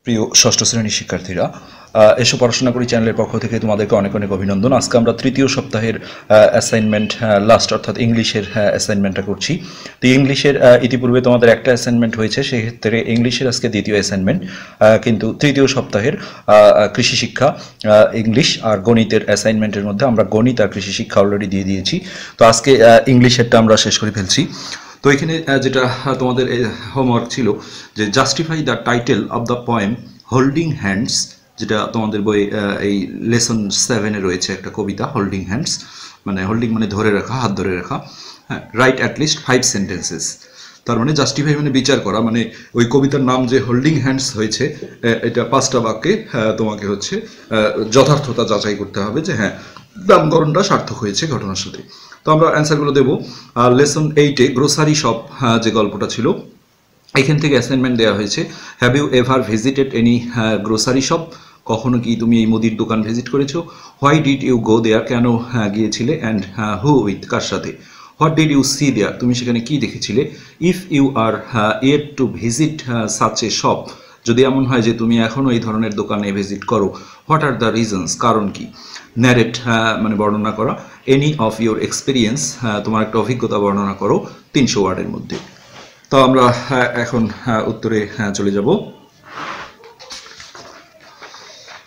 প্রিয় ষষ্ঠ শ্রেণীর শিক্ষার্থীরা, এসো পড়াশোনা করি চ্যানেলের পক্ষ থেকে তোমাদেরকে অনেক অনেক অভিনন্দন। আজকে আমরা তৃতীয় সপ্তাহের অ্যাসাইনমেন্ট লাস্ট অর্থাৎ ইংলিশের অ্যাসাইনমেন্টটা করছি। তো ইংলিশের ইতিপূর্বে তোমাদের একটা অ্যাসাইনমেন্ট হয়েছে, সেক্ষেত্রে ইংলিশের আজকে দ্বিতীয় অ্যাসাইনমেন্ট, কিন্তু তৃতীয় সপ্তাহের কৃষি শিক্ষা, ইংলিশ আর গণিতের অ্যাসাইনমেন্টের মধ্যে আমরা গণিত আর কৃষি শিক্ষা অলরেডি দিয়ে দিয়েছি। তো আজকে ইংলিশেরটা আমরা শেষ করে ফেলছি। তো এখানে যেটা তোমাদের হোমওয়ার্ক ছিল যে justify the title of the poem holding hands, যেটা তোমাদের বই এই লেসন 7-এ রয়েছে একটা কবিতা, হোল্ডিং হ্যান্ডস মানে হোল্ডিং মানে ধরে রাখা, হাত ধরে রাখা। হ্যাঁ, রাইট অ্যাটলিস্ট 5 সেন্টেন্সেস। তার মানে জাস্টিফাই মানে বিচার করা, মানে ওই কবিতার নাম যে হোল্ডিং হ্যান্ডস হয়েছে, এটা 5টা বাক্যে তোমাকে হচ্ছে যথার্থতা যাচাই করতে হবে যে হ্যাঁ নামকরণটা সার্থক হয়েছে ঘটনার সাথে। তো আমরা অ্যান্সারগুলো দেবো। লেসন 8-এ গ্রোসারি শপ যে গল্পটা ছিল, এখান থেকে অ্যাসাইনমেন্ট দেওয়া হয়েছে। Have you ever visited any grocery shop? কখনো কি তুমি এই মুদির দোকান ভিজিট করেছো? Why did you go there? কেন গিয়েছিলে? And who with? কার সাথে? What did you see there? তুমি সেখানে কি দেখেছিলে? If you are yet to visit such a shop, যদি এমন হয় যে তুমি এখনও এই ধরনের দোকানে ভিজিট করো, হোয়াট আর দ্য রিজনস? কারণ কি? ন্যারেট মানে বর্ণনা করা। এনি অফ ইউর এক্সপিরিয়েন্স, তোমার একটা অভিজ্ঞতা বর্ণনা করো 300 ওয়ার্ডের মধ্যে। তো আমরা এখন উত্তরে চলে যাব।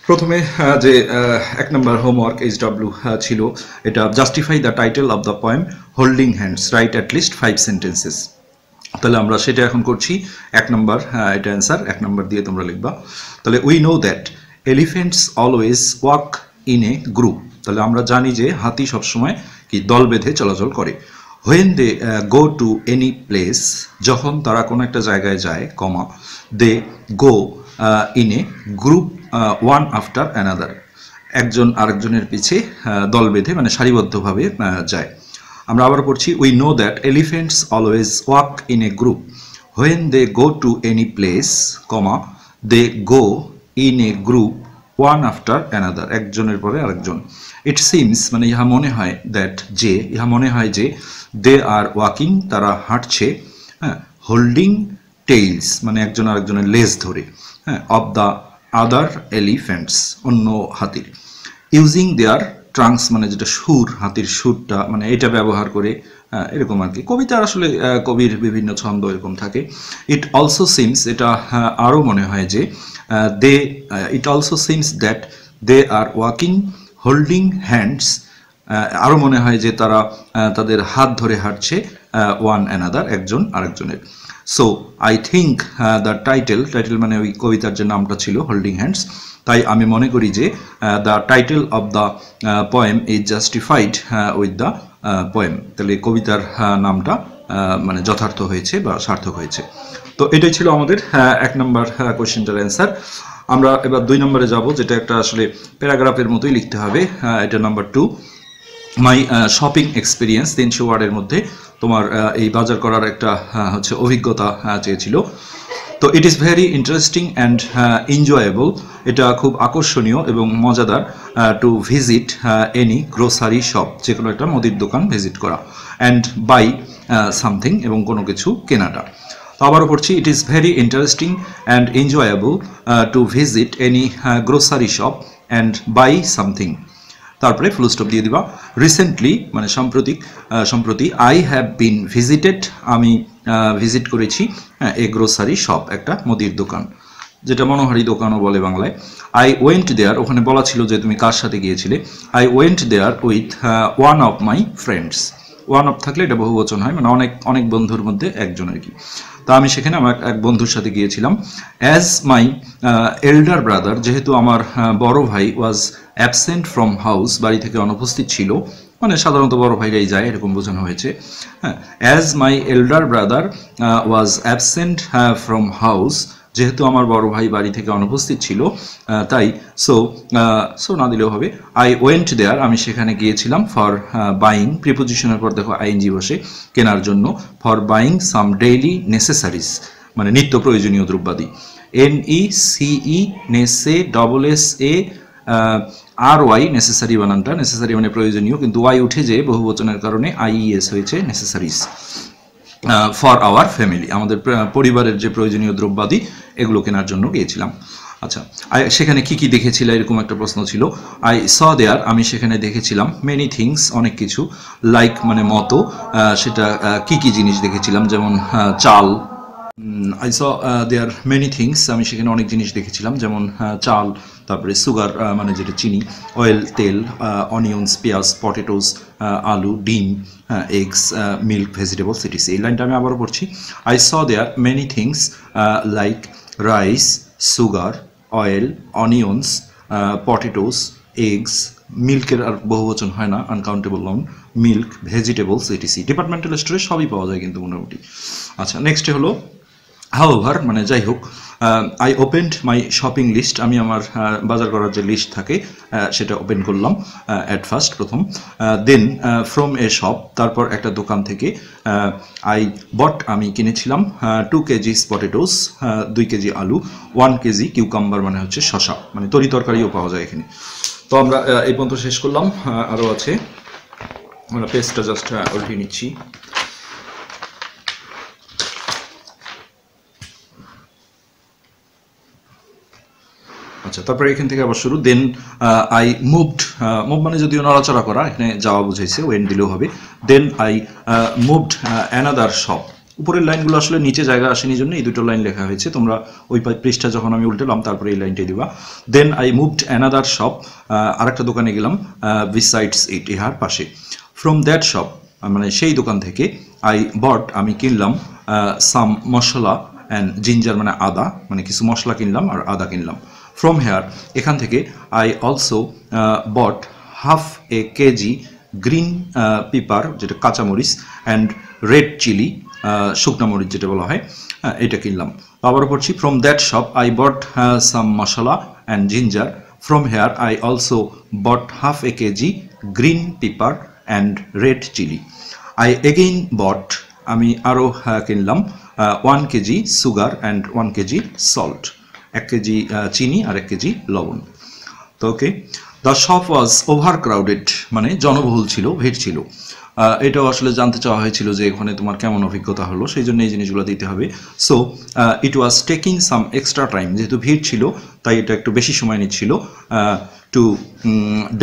প্রথমে যে 1 নম্বর হোমওয়ার্ক HW ছিল, এটা justify the title of the poem holding hands, right at least 5 sentences. তাহলে আমরা সেটা এখন করছি। 1 নম্বর, এটা অ্যান্সার 1 নম্বর দিয়ে তোমরা লিখবা। তাহলে we know that elephants always walk in a group, তাহলে আমরা জানি যে হাতি সবসময় কি দল বেঁধে চলাচল করে। When they go to any place, যখন তারা কোনো একটা জায়গায় যায়, comma, they go in a group one after another, একজন আরেকজনের পিছে দল বেঁধে মানে সারিবদ্ধভাবে যায়। আমরা আবার পড়ছি, we know that elephants always walk in a group when they go to any place, comma, they go in a group one after another, একজনের পরে আরেকজন। ইট সিমস মানে ইহা মনে হয়, দ্যাট যে, ইহা মনে হয় যে, দে আর ওয়াকিং তারা হাঁটছে, হ্যাঁ, হোল্ডিং টেইলস মানে একজন আরেকজনের লেজ ধরে, হ্যাঁ, অফ দ্য আদার এলিফ্যান্টস অন্য হাতির, ইউজিং দেয়ার ট্রাঙ্কস মানে যেটা সুর, হাতির সুরটা মানে এটা ব্যবহার করে, এরকম আর কি। কবিতার আসলে কবির বিভিন্ন ছন্দ এরকম থাকে। ইট অলসো সিমস, এটা আরও মনে হয় যে, they it also seems that they are walking holding hands, আরও মনে হয় যে তারা তাদের হাত ধরে হাঁটছে ওয়ান অ্যানাদার, একজন আরেকজনের। So I think the title মানে ওই কবিতার যে নামটা ছিল হোল্ডিং হ্যান্ডস, তাই আমি মনে করি যে the title of the poem is justified with the poem, তাহলে কবিতার নামটা মানে যথার্থ হয়েছে বা সার্থক হয়েছে। তো এটাই ছিল আমাদের 1 নম্বর কোয়েশ্চেনটার অ্যান্সার। আমরা এবার 2 নম্বরে যাব, যেটা একটা আসলে প্যারাগ্রাফের মতোই লিখতে হবে। এটা নাম্বার 2, মাই শপিং এক্সপিরিয়েন্স, 300 ওয়ার্ডের মধ্যে তোমার এই বাজার করার একটা হচ্ছে অভিজ্ঞতা চেয়েছিল। তো ইট is very interesting and enjoyable, এটা খুব আকর্ষণীয় এবং মজাদার, two visit any grocery shop, যে কোনো একটা মুদির দোকান ভিজিট করা, অ্যান্ড বাই সামথিং এবং কোনো কিছু কেনাটা। তো আবারও পড়ছি, it is very interesting and enjoyable to visit any grocery shop and buy something, তারপরে ফুল স্টপ দিয়ে দিবা। রিসেন্টলি মানে সম্প্রতি, আই হ্যাভ বিন ভিজিটেড, আমি ভিজিট করেছি এ গ্রোসারি শপ, একটা মুদির দোকান, যেটা মনোহারি দোকানও বলে বাংলায়। আই ওয়েন্ট দেয়ার, ওখানে বলা ছিল যে তুমি কার সাথে গিয়েছিলে। I went there with one of my friends, one of থাকলে এটা বহুবচন হয়, মানে অনেক বন্ধুর মধ্যে একজন আর কি। তা আমি সেখানে আমার এক বন্ধুর সাথে গিয়েছিলাম। অ্যাজ মাই এল্ডার ব্রাদার, যেহেতু আমার বড় ভাই ওয়াজ অ্যাবসেন্ট ফ্রম হাউস, বাড়ি থেকে অনুপস্থিত ছিল, মানে সাধারণত বড় ভাইরাই যায় এরকম বোঝানো হয়েছে। হ্যাঁ, as my elder brother was absent from house, যেহেতু আমার বড় ভাই বাড়ি থেকে অনুপস্থিত ছিল, তাই সো না দিলেও হবে। আই ওয়েন্ট দেয়ার, আমি সেখানে গিয়েছিলাম। ফর বাইং, প্রিপোজিশনের পর দেখো আইএনজি বসে, কেনার জন্য। ফর বাইং সাম ডেইলি নেসেসারিজ মানে নিত্য প্রয়োজনীয় দ্রব্যাদি। NECE নেসে, SSA আর ওয়াই নেসেসারি বানানটা, নেসেসারি মানে প্রয়োজনীয়, কিন্তু ওয়াই উঠে যে বহুবচনের কারণে IES হয়েছে নেসেসারিজ। ফর আওয়ার ফ্যামিলি, আমাদের পরিবারের যে প্রয়োজনীয় দ্রব্যাদি এগুলো কেনার জন্য গিয়েছিলাম। আচ্ছা, সেখানে কি কি দেখেছিলে এরকম একটা প্রশ্ন ছিল। আই স দেয়ার, আমি সেখানে দেখেছিলাম মেনি থিংস, অনেক কিছু, লাইক মানে মতো, সেটা কি কি জিনিস দেখেছিলাম, যেমন চাল। I saw there many things, আমি সেখানে অনেক জিনিস দেখেছিলাম, যেমন চাল, তারপরে সুগার মানে যেটা চিনি, অয়েল তেল, অনিয়ন্স পেঁয়াজ, পটেটোস আলু, ডিম, এগস, মিল্ক, ভেজিটেবলস ইটিসি। এই লাইনটা আমি আবারও পড়ছি। I saw there many things like rice, sugar, oil, onions, potatoes, eggs, মিল্কের আর বহুবচন হয় না, uncountable noun, milk, vegetables etc. Departmental স্টোরে সবই পাওয়া যায় কিন্তু মোটামুটি। আচ্ছা, নেক্সটে হলো হাউএভার মানে যাই হোক। I opened my shopping list, আমি আমার বাজার করার যে লিস্ট থাকে সেটা ওপেন করলাম অ্যাট ফার্স্ট, প্রথম। দেন ফ্রম এ শপ, তারপর একটা দোকান থেকে। আই বট, আমি কিনেছিলাম 2 কেজিস পটেটোস, 2 কেজি আলু, 1 কেজি কিউকাম্বার মানে হচ্ছে শশা, মানে তরি তরকারিও পাওয়া যায় এখানে। তো আমরা এই পর্যন্ত শেষ করলাম, আরও আছে, আমরা পেজটা জাস্ট উল্টিয়ে নিচ্ছি। আচ্ছা, তারপরে এখান থেকে আবার শুরু। দেন আই মুভড, মুভ মানে যদিও নড়াচড়া করা, এখানে যাওয়া বুঝাইছে, ওয়েন দিলেও হবে। Then I moved another shop, উপরের লাইনগুলো আসলে নিচে জায়গা আসেনি জন্য এই দুটো লাইন লেখা হয়েছে, তোমরা ওই পৃষ্ঠা যখন আমি উল্টালাম তারপরে এই লাইনটাই দিবা। Then I moved another shop, আরেকটা দোকানে গেলাম, বিসাইডস ইট, ইহার পাশে। ফ্রম দ্যাট শপ মানে সেই দোকান থেকে, আই বট, আমি কিনলাম, সাম মশলা অ্যান্ড জিঞ্জার মানে আদা, মানে কিছু মশলা কিনলাম আর আদা কিনলাম। ফ্রম হেয়ার, এখান থেকে, I also bought half a KG green paper, যেটা কাঁচামরিচ, অ্যান্ড রেড চিলি, শুকনো মরিচ যেটা বলা হয়, এটা কিনলাম। আবারও পড়ছি। From that shop I bought some masala and ginger. From here I also bought half a KG green pepper and red chilli. I again bought, আমি আরও কিনলাম, 1 KG sugar and 1 KG salt, 1 KG চিনি আর 1 কেজি লবণ। তো okay, the shop was over crowded মানে জনবহুল ছিল, ভিড় ছিল। এটাও আসলে জানতে চাওয়া হয়েছিল যে এখানে তোমার কেমন অভিজ্ঞতা হলো, সেই জন্য এই জিনিসগুলো দিতে হবে। So it was taking some extra time, যেহেতু ভিড় ছিল তাই এটা একটু বেশি সময় নিচ্ছিল, টু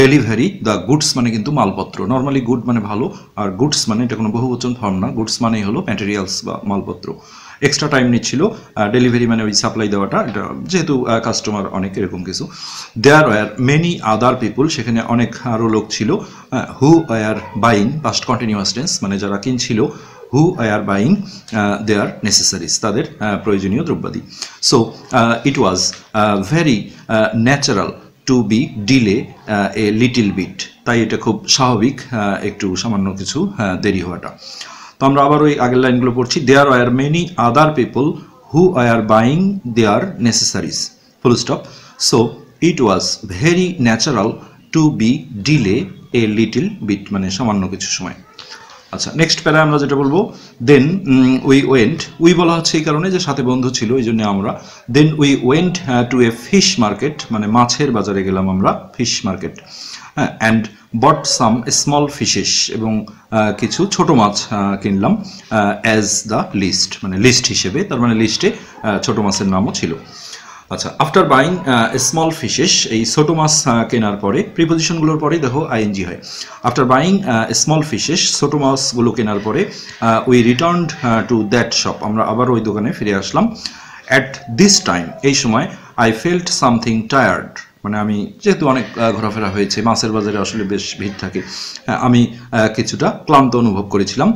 ডেলিভারি দ্য গুডস মানে কিন্তু মালপত্র। নর্মালি গুড মানে ভালো, আর গুডস মানে এটা কোনো বহুবচন ফর্ম না, গুডস মানেই হলো ম্যাটেরিয়ালস বা মালপত্র। এক্সট্রা টাইম নিচ্ছিল, ডেলিভারি মানে ওই সাপ্লাই দেওয়াটা, এটা যেহেতু কাস্টমার অনেক, এরকম কিছু। দেয়ার ওয়ার মেনি আদার পিপুল, সেখানে অনেক আরও লোক ছিল, who were buying, past continuous tense মানে যারা কিনছিল, হু আর বাইং দেয়ার নেসেসারিজ, তাদের প্রয়োজনীয় দ্রব্যাদি। So it was very natural to be delay a little bit, তাই এটা খুব স্বাভাবিক একটু সামান্য কিছু দেরি হওয়াটা। তো আমরা আবার ওই আগের লাইনগুলো পড়ছি। There were many other people who are buying their necessaries, full stop. So it was very natural to be delay a little bit মানে সামান্য কিছু সময়। আচ্ছা, নেক্সট প্যারা আমরা যেটা বলবো, দেন উই ওয়েন্ট, উই বলা হচ্ছে এই কারণে যে সাথে বন্ধু ছিল এই জন্য আমরা। Then we went to a fish market মানে মাছের বাজারে গেলাম আমরা, fish market, and bought some small fishes, এবং কিছু ছোট মাছ কিনলাম, অ্যাজ দ্য লিস্ট মানে লিস্ট হিসেবে, তার মানে লিস্টে ছোট মাছের নামও ছিল। আচ্ছা, আফটার বাইং স্মল ফিশেস, এই ছোটো মাছ কেনার পরে, প্রিপোজিশনগুলোর পরেই দেখো আইএনজি হয়। আফটার বাইং স্মল ফিশেস, ছোটো মাছগুলো কেনার পরে, we returned to that shop, আমরা আবার ওই দোকানে ফিরে আসলাম। অ্যাট দিস টাইম, এই সময়, আই ফেল্ট সামথিং টায়ার্ড, মানে আমি যেহেতু অনেক ঘোরাফেরা হয়েছে, মাছের বাজারে আসলে বেশ ভিড় থাকে, আমি কিছুটা ক্লান্ত অনুভব করেছিলাম।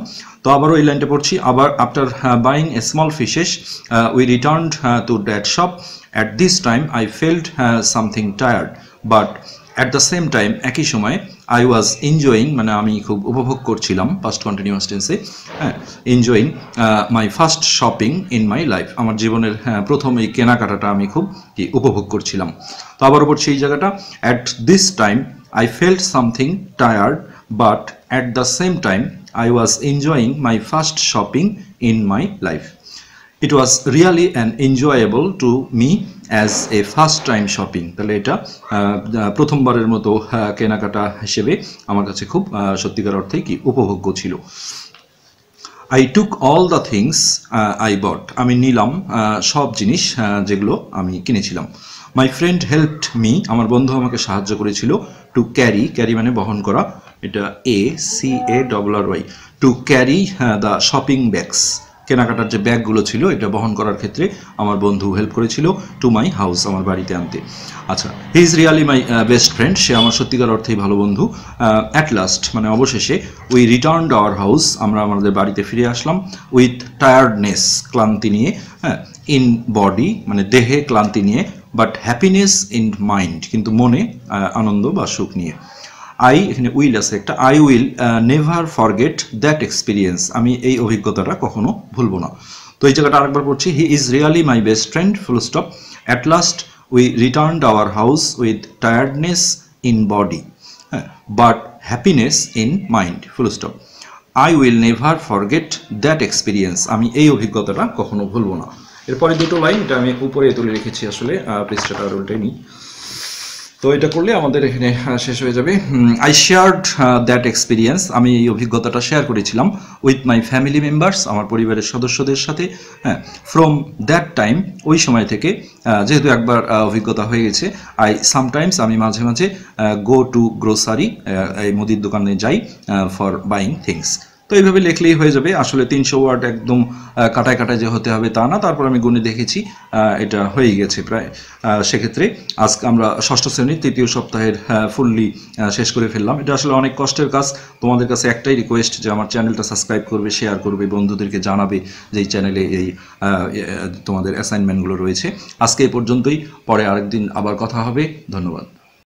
তো আবারও এই লাইনটা পড়ছি আবার। After buying a small fishes we returned to that shop. At this time I felt something tired, but at the same time, একই সময়, আই ওয়াজ এনজয়িং মানে আমি খুব উপভোগ করছিলাম, past continuous tense, enjoying my first shopping in my life, আমার জীবনের প্রথম এই কেনাকাটাটা আমি খুব উপভোগ করছিলাম। তো আবারও পড়ছি এই জায়গাটা। At this time I felt something tired, but at the same time I was enjoying my first shopping in my life. It was really an enjoyable to me as a first time shopping. তাহলে এটা প্রথমবারের মতো কেনাকাটা হিসেবে আমার কাছে খুব সত্যিকার অর্থে কি উপভোগ্য ছিল। I took all the things I bought, আমি নিলাম সব জিনিস যেগুলো আমি কিনেছিলাম। মাই ফ্রেন্ড হেল্পড মি, আমার বন্ধু আমাকে সাহায্য করেছিল, টু ক্যারি, ক্যারি মানে বহন করা, এটা ACARRY, to carry the shopping bags, কেনাকাটার যে ব্যাগগুলো ছিল এটা বহন করার ক্ষেত্রে আমার বন্ধু হেল্প করেছিল, টু মাই হাউস, আমার বাড়িতে আনতে। আচ্ছা, he is really my best friend, সে আমার সত্যিকার অর্থেই ভালো বন্ধু। অ্যাট লাস্ট মানে অবশেষে, we return to our house, আমরা আমাদের বাড়িতে ফিরে আসলাম, উইথ টায়ার্ডনেস, ক্লান্তি নিয়ে, হ্যাঁ, ইন বডি মানে দেহে ক্লান্তি নিয়ে, বাট হ্যাপিনেস ইন মাইন্ড, কিন্তু মনে আনন্দ বা সুখ নিয়ে। আই, এখানে উইল আছে একটা, I will never forget that experience, আমি এই অভিজ্ঞতাটা কখনো ভুলবো না। তো এই জায়গাটা আরেকবার পড়ছি, he is really my best friend, full stop, at last we return our house with tiredness in body, হ্যাঁ, but happiness in mind, full stop. I will never forget that experience, আমি এই অভিজ্ঞতাটা কখনো ভুলবো না। এরপরে দুটো লাইন, এটা আমি উপরে তুলে রেখেছি আসলে, পৃষ্ঠাটা আর উল্টে নিই। তো এটা করলে আমাদের এখানে শেষ হয়ে যাবে। আই শেয়ার্ড দ্যাট এক্সপিরিয়েন্স, আমি এই অভিজ্ঞতাটা শেয়ার করেছিলাম, উইথ মাই ফ্যামিলি মেম্বার্স, আমার পরিবারের সদস্যদের সাথে, হ্যাঁ, ফ্রম দ্যাট টাইম, ওই সময় থেকে, যেহেতু একবার অভিজ্ঞতা হয়ে গেছে, আই সামটাইমস, আমি মাঝে মাঝে, গো টু গ্রোসারি, এই মুদির দোকানে যাই, ফর বাইং থিংস। তো এইভাবে লিখলেই হয়ে যাবে। আসলে 300 ওয়ার্ড একদম কাটায় কাটায় যে হতে হবে তা না, তারপর আমি গুণে দেখেছি, এটা হয়ে গেছে প্রায়। সেক্ষেত্রে আজকে আমরা ষষ্ঠ শ্রেণীর তৃতীয় সপ্তাহের ফুললি শেষ করে ফেললাম। এটা আসলে অনেক কষ্টের কাজ। তোমাদের কাছে একটাই রিকোয়েস্ট যে আমার চ্যানেলটা সাবস্ক্রাইব করবে, শেয়ার করবে, বন্ধুদেরকে জানাবে যে এই চ্যানেলে এই তোমাদের অ্যাসাইনমেন্টগুলো রয়েছে। আজকে এই পর্যন্তই, পরে আরেকদিন আবার কথা হবে। ধন্যবাদ।